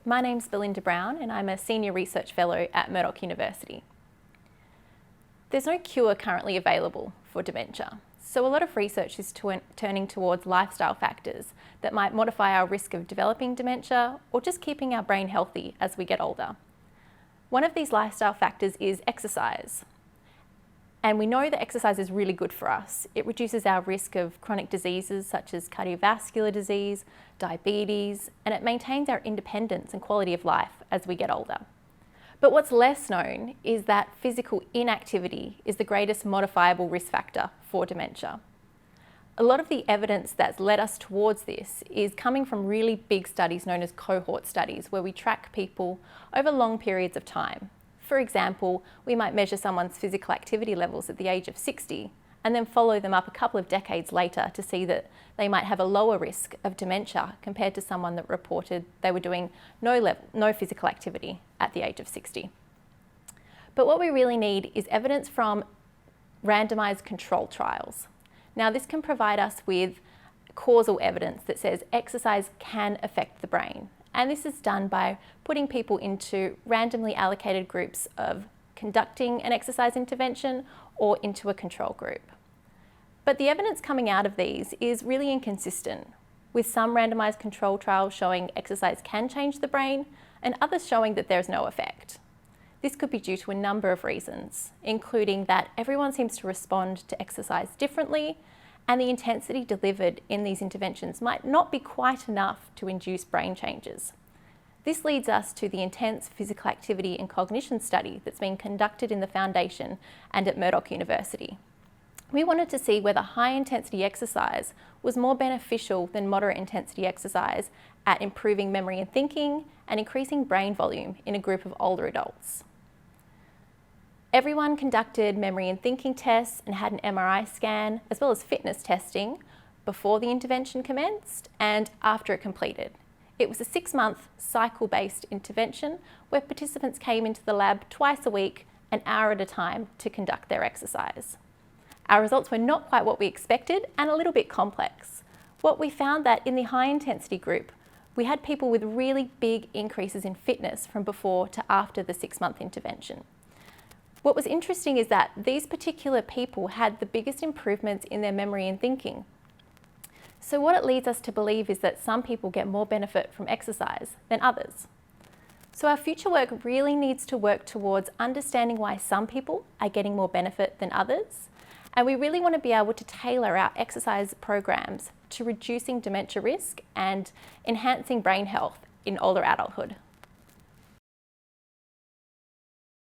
My name's Belinda Brown and I'm a Senior Research Fellow at Murdoch University. There's no cure currently available for dementia, so a lot of research is turning towards lifestyle factors that might modify our risk of developing dementia or just keeping our brain healthy as we get older. One of these lifestyle factors is exercise. And we know that exercise is really good for us. It reduces our risk of chronic diseases such as cardiovascular disease, diabetes, and it maintains our independence and quality of life as we get older. But what's less known is that physical inactivity is the greatest modifiable risk factor for dementia. A lot of the evidence that's led us towards this is coming from really big studies known as cohort studies, where we track people over long periods of time. For example, we might measure someone's physical activity levels at the age of 60 and then follow them up a couple of decades later to see that they might have a lower risk of dementia compared to someone that reported they were doing no physical activity at the age of 60. But what we really need is evidence from randomized control trials. Now, this can provide us with causal evidence that says exercise can affect the brain. And this is done by putting people into randomly allocated groups of conducting an exercise intervention or into a control group. But the evidence coming out of these is really inconsistent, with some randomized control trials showing exercise can change the brain and others showing that there's no effect. This could be due to a number of reasons, including that everyone seems to respond to exercise differently, and the intensity delivered in these interventions might not be quite enough to induce brain changes. This leads us to the intense physical activity and cognition study that's been conducted in the Foundation and at Murdoch University. We wanted to see whether high intensity exercise was more beneficial than moderate intensity exercise at improving memory and thinking and increasing brain volume in a group of older adults. Everyone conducted memory and thinking tests and had an MRI scan, as well as fitness testing, before the intervention commenced and after it completed. It was a 6-month cycle-based intervention where participants came into the lab twice a week, an hour at a time, to conduct their exercise. Our results were not quite what we expected and a little bit complex. What we found that in the high intensity group, we had people with really big increases in fitness from before to after the 6-month intervention. What was interesting is that these particular people had the biggest improvements in their memory and thinking. So what it leads us to believe is that some people get more benefit from exercise than others. So our future work really needs to work towards understanding why some people are getting more benefit than others. And we really want to be able to tailor our exercise programs to reducing dementia risk and enhancing brain health in older adulthood.